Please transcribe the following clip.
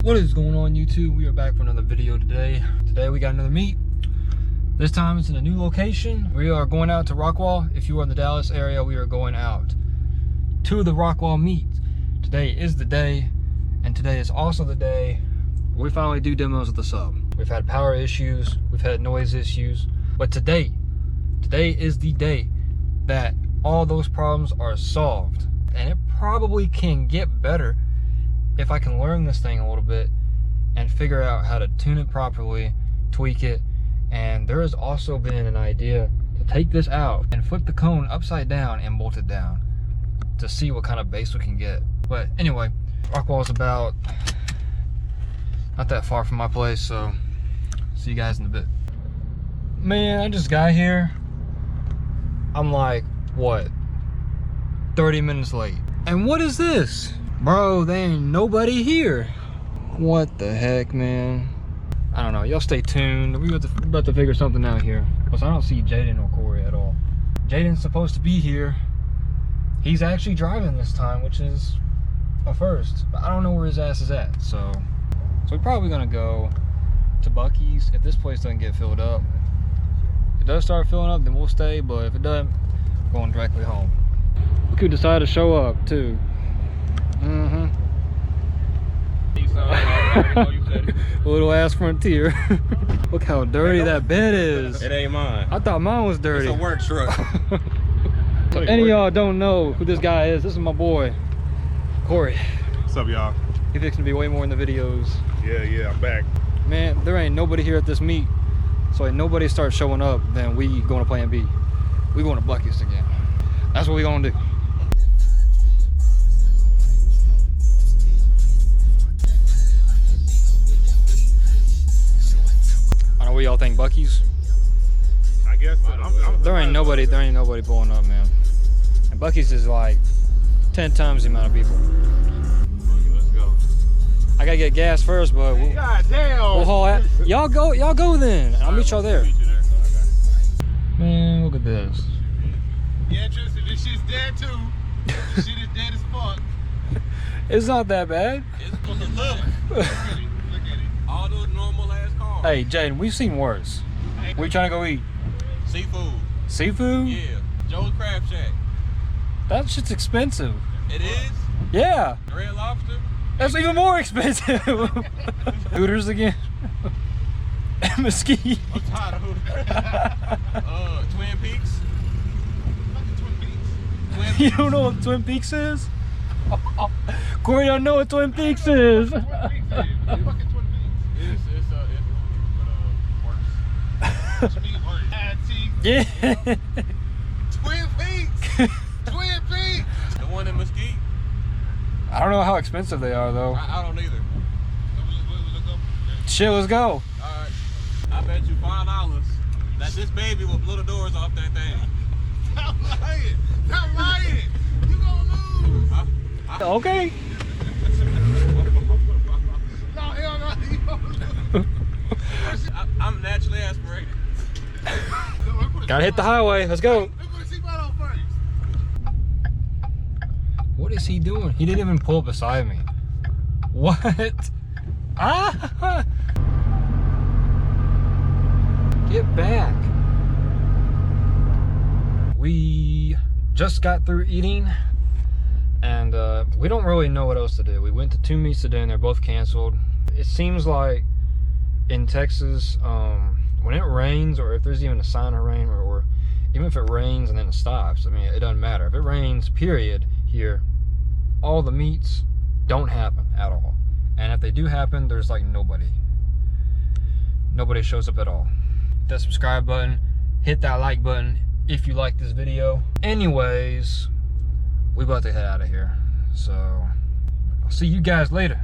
What is going on, YouTube? We are back for another video today. Today we got another meet. This time it's in a new location. We are going out to Rockwall. If you are in the Dallas area, we are going out to the Rockwall meet. Today is the day, and today is also the day we finally do demos of the sub. We've had power issues, we've had noise issues, but today is the day that all those problems are solved. And it probably can get better if I can learn this thing a little bit and figure out how to tune it properly, tweak it. And there has also been an idea to take this out and flip the cone upside down and bolt it down to see what kind of bass we can get. But anyway, Rockwall is about not that far from my place, so see you guys in a bit. Man, I just got here. I'm like, what, 30 minutes late. And what is this? Bro, there ain't nobody here. What the heck, man? I don't know. Y'all stay tuned. We're about to figure something out here. Plus, I don't see Jaden or Corey at all. Jaden's supposed to be here. He's actually driving this time, which is a first. But I don't know where his ass is at. So we're probably gonna go to Buc-ee's if this place doesn't get filled up. If it does start filling up, then we'll stay. But if it doesn't, we're going directly home. We could decide to show up too. Little ass Frontier. Look how dirty that bed is. It ain't mine. I thought mine was dirty. It's a work truck. So any of y'all don't know who this guy is, this is my boy, Corey. What's up, y'all? He fixing to be way more in the videos. Yeah, I'm back. Man, there ain't nobody here at this meet. So if nobody starts showing up, then we going to Plan B. We going to Buc-ee's again. That's what we gonna do. What y'all think, Buc-ee's? I guess there ain't nobody pulling up, man. And Buc-ee's is like 10 times the amount of people. Let's go. I gotta get gas first, but we'll, God damn. we'll haul at. Y'all go then. I'll meet y'all there. Man, look at this. Yeah, Tristan, this shit's dead too. This shit is dead as fuck. It's not that bad. It's look at it. All those normal ass cars. Hey, Jaden, we've seen worse. Where you trying to go eat? Seafood. Seafood? Yeah. Joe's Crab Shack. That shit's expensive. It is? Yeah. Red Lobster? That's even more expensive. Hooters again. Mesquite. I'm tired of Hooters. Twin Peaks? Twin Peaks. Twin Peaks. You don't know what Twin Peaks is? Corey don't know what Twin Peaks is. Yeah. Twin Peaks. Twin Peaks. The one in Mesquite. I don't know how expensive they are though. I don't either. Shit, let's go. All right. I bet you $5 that this baby will blow the doors off that thing. Stop lying. Stop lying. You gonna lose. Okay. No, hell no. You gonna lose. I'm naturally aspirated. Gotta hit the highway. Let's go. What is he doing? He didn't even pull up beside me. What? Ah! Get back. We just got through eating, and we don't really know what else to do. We went to 2 meets today, and they're both canceled. It seems like in Texas, when it rains, or if there's even a sign of rain, or even if it rains and then it stops, I mean, it doesn't matter. If it rains, period, here, all the meets don't happen at all. And if they do happen, there's like nobody shows up at all. Hit that subscribe button, hit that like button if you like this video. Anyways, we about to head out of here. So I'll see you guys later.